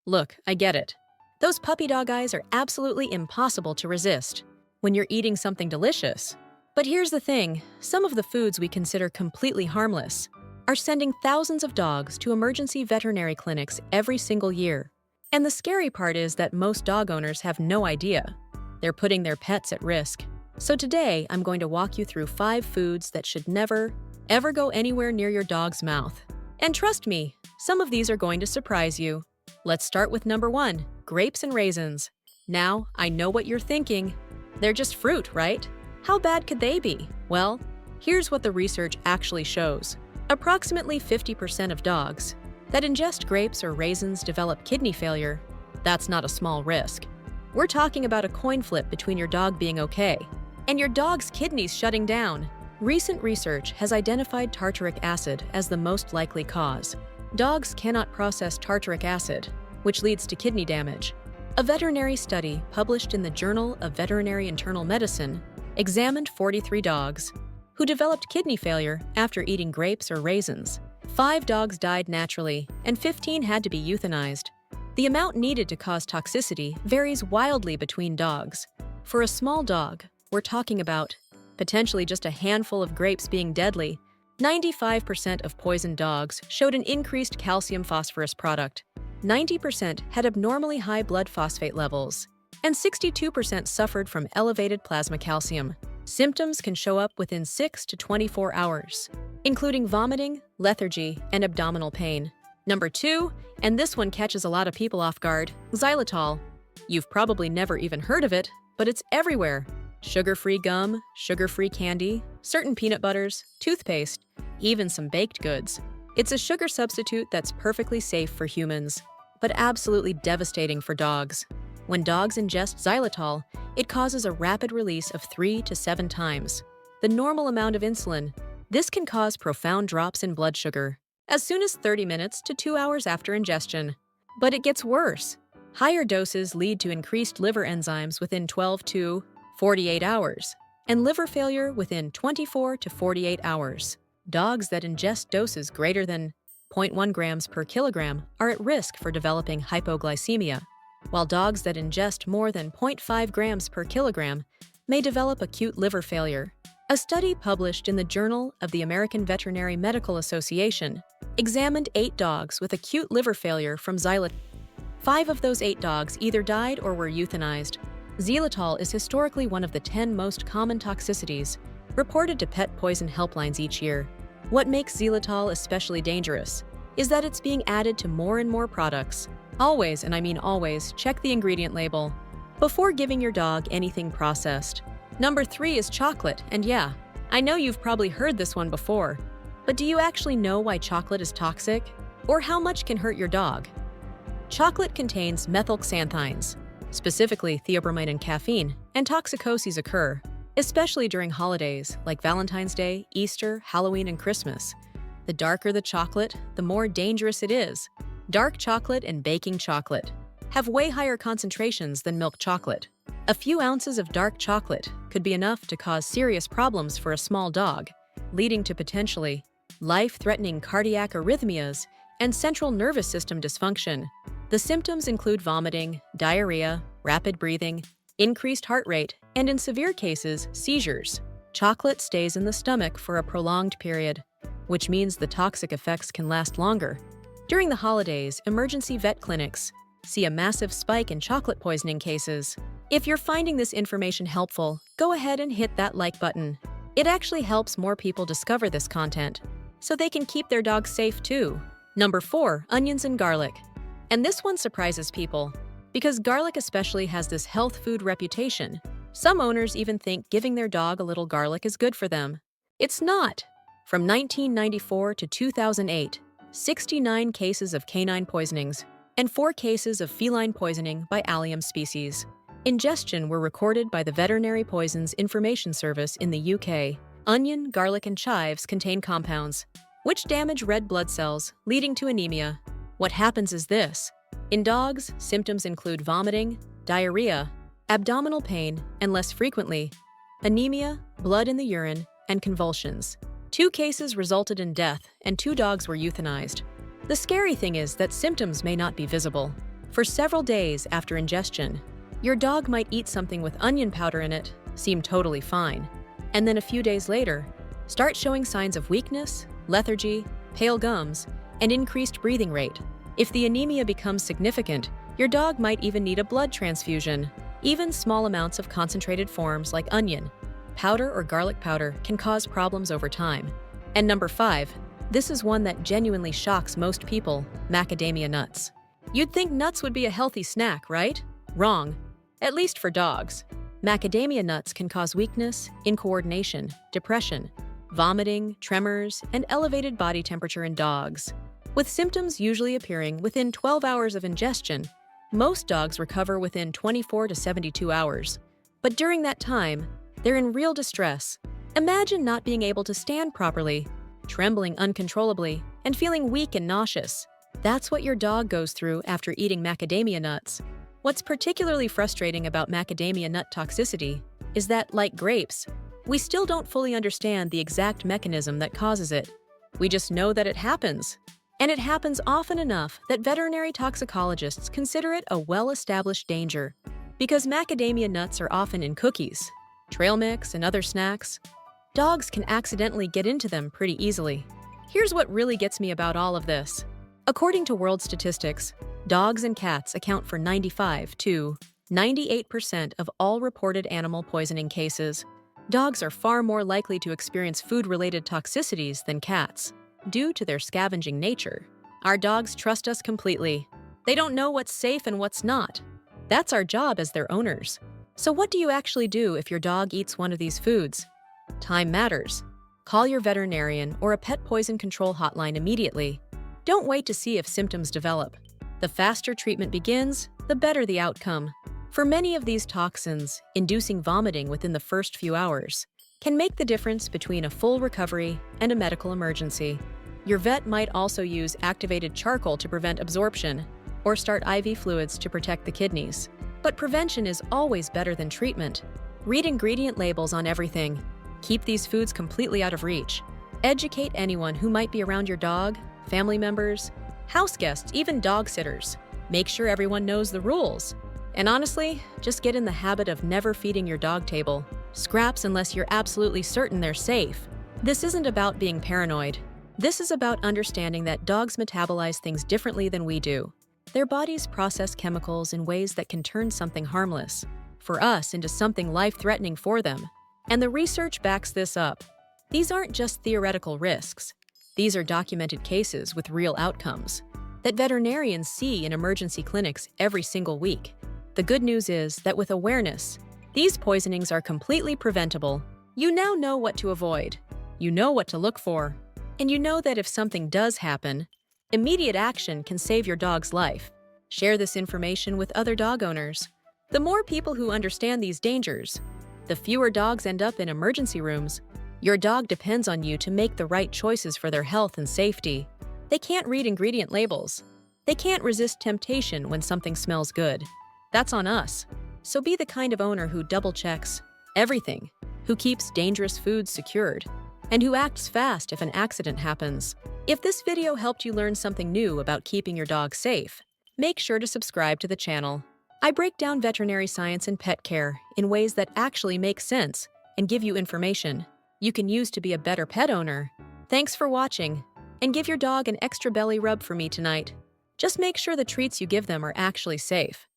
Look, I get it. Those puppy dog eyes are absolutely impossible to resist when you're eating something delicious. But here's the thing, some of the foods we consider completely harmless are sending thousands of dogs to emergency veterinary clinics every single year. And the scary part is that most dog owners have no idea. They're putting their pets at risk. So today, I'm going to walk you through 5 foods that should never, ever go anywhere near your dog's mouth. And trust me, some of these are going to surprise you. Let's start with number 1, grapes and raisins. Now, I know what you're thinking. They're just fruit, right? How bad could they be? Well, here's what the research actually shows. Approximately 50% of dogs that ingest grapes or raisins develop kidney failure. That's not a small risk. We're talking about a coin flip between your dog being okay and your dog's kidneys shutting down. Recent research has identified tartaric acid as the most likely cause. Dogs cannot process tartaric acid, which leads to kidney damage. A veterinary study published in the Journal of Veterinary Internal Medicine examined 43 dogs who developed kidney failure after eating grapes or raisins. 5 dogs died naturally, and 15 had to be euthanized. The amount needed to cause toxicity varies wildly between dogs. For a small dog, we're talking about potentially just a handful of grapes being deadly. 95% of poisoned dogs showed an increased calcium phosphorus product. 90% had abnormally high blood phosphate levels, and 62% suffered from elevated plasma calcium. Symptoms can show up within 6 to 24 hours, including vomiting, lethargy, and abdominal pain. Number 2, and this one catches a lot of people off guard, xylitol. You've probably never even heard of it, but it's everywhere. Sugar-free gum, sugar-free candy, certain peanut butters, toothpaste, even some baked goods. It's a sugar substitute that's perfectly safe for humans, but absolutely devastating for dogs. When dogs ingest xylitol, it causes a rapid release of 3 to 7 times the normal amount of insulin. This can cause profound drops in blood sugar as soon as 30 minutes to 2 hours after ingestion. But it gets worse. Higher doses lead to increased liver enzymes within 12 to 48 hours, and liver failure within 24 to 48 hours. Dogs that ingest doses greater than 0.1 grams per kilogram are at risk for developing hypoglycemia, while dogs that ingest more than 0.5 grams per kilogram may develop acute liver failure. A study published in the Journal of the American Veterinary Medical Association examined 8 dogs with acute liver failure from xylitol. 5 of those 8 dogs either died or were euthanized. Xylitol is historically one of the 10 most common toxicities reported to pet poison helplines each year. What makes xylitol especially dangerous is that it's being added to more and more products. Always, and I mean always, check the ingredient label before giving your dog anything processed. Number 3 is chocolate, and yeah, I know you've probably heard this one before, but do you actually know why chocolate is toxic? Or how much can hurt your dog? Chocolate contains methylxanthines, specifically theobromine and caffeine, and toxicoses occur, especially during holidays like Valentine's Day, Easter, Halloween, and Christmas. The darker the chocolate, the more dangerous it is. Dark chocolate and baking chocolate have way higher concentrations than milk chocolate. A few ounces of dark chocolate could be enough to cause serious problems for a small dog, leading to potentially life-threatening cardiac arrhythmias and central nervous system dysfunction. The symptoms include vomiting, diarrhea, rapid breathing, increased heart rate, and in severe cases, seizures. Chocolate stays in the stomach for a prolonged period, which means the toxic effects can last longer. During the holidays, emergency vet clinics see a massive spike in chocolate poisoning cases. If you're finding this information helpful, go ahead and hit that like button. It actually helps more people discover this content, so they can keep their dogs safe too. Number 4, onions and garlic. And this one surprises people, because garlic especially has this health food reputation. Some owners even think giving their dog a little garlic is good for them. It's not. From 1994 to 2008, 69 cases of canine poisonings and 4 cases of feline poisoning by allium species. Ingestion were recorded by the Veterinary Poisons Information Service in the UK. Onion, garlic, and chives contain compounds which damage red blood cells, leading to anemia. What happens is this. In dogs, symptoms include vomiting, diarrhea, abdominal pain, and less frequently, anemia, blood in the urine, and convulsions. 2 cases resulted in death, and 2 dogs were euthanized. The scary thing is that symptoms may not be visible. For several days after ingestion, your dog might eat something with onion powder in it, seem totally fine, and then a few days later, start showing signs of weakness, lethargy, pale gums, and increased breathing rate. If the anemia becomes significant, your dog might even need a blood transfusion. Even small amounts of concentrated forms like onion, powder, or garlic powder can cause problems over time. And number 5, this is one that genuinely shocks most people: macadamia nuts. You'd think nuts would be a healthy snack, right? Wrong. At least for dogs. Macadamia nuts can cause weakness, incoordination, depression, vomiting, tremors, and elevated body temperature in dogs. With symptoms usually appearing within 12 hours of ingestion, most dogs recover within 24 to 72 hours. But during that time, they're in real distress. Imagine not being able to stand properly, trembling uncontrollably, and feeling weak and nauseous. That's what your dog goes through after eating macadamia nuts. What's particularly frustrating about macadamia nut toxicity is that, like grapes, we still don't fully understand the exact mechanism that causes it. We just know that it happens. And it happens often enough that veterinary toxicologists consider it a well-established danger. Because macadamia nuts are often in cookies, trail mix, and other snacks, dogs can accidentally get into them pretty easily. Here's what really gets me about all of this. According to world statistics, dogs and cats account for 95 to 98% of all reported animal poisoning cases. Dogs are far more likely to experience food-related toxicities than cats, due to their scavenging nature. Our dogs trust us completely. They don't know what's safe and what's not. That's our job as their owners. So what do you actually do if your dog eats one of these foods? Time matters. Call your veterinarian or a pet poison control hotline immediately. Don't wait to see if symptoms develop. The faster treatment begins, the better the outcome. For many of these toxins, inducing vomiting within the first few hours can make the difference between a full recovery and a medical emergency. Your vet might also use activated charcoal to prevent absorption or start IV fluids to protect the kidneys. But prevention is always better than treatment. Read ingredient labels on everything. Keep these foods completely out of reach. Educate anyone who might be around your dog, family members, house guests, even dog sitters. Make sure everyone knows the rules. And honestly, just get in the habit of never feeding your dog table scraps unless you're absolutely certain they're safe. This isn't about being paranoid. This is about understanding that dogs metabolize things differently than we do. Their bodies process chemicals in ways that can turn something harmless for us into something life-threatening for them. And the research backs this up. These aren't just theoretical risks. These are documented cases with real outcomes that veterinarians see in emergency clinics every single week. The good news is that with awareness, these poisonings are completely preventable. You now know what to avoid. You know what to look for. And you know that if something does happen, immediate action can save your dog's life. Share this information with other dog owners. The more people who understand these dangers, the fewer dogs end up in emergency rooms. Your dog depends on you to make the right choices for their health and safety. They can't read ingredient labels. They can't resist temptation when something smells good. That's on us. So be the kind of owner who double-checks everything, who keeps dangerous foods secured, and who acts fast if an accident happens. If this video helped you learn something new about keeping your dog safe, make sure to subscribe to the channel. I break down veterinary science and pet care in ways that actually make sense and give you information you can use to be a better pet owner. Thanks for watching, and give your dog an extra belly rub for me tonight. Just make sure the treats you give them are actually safe.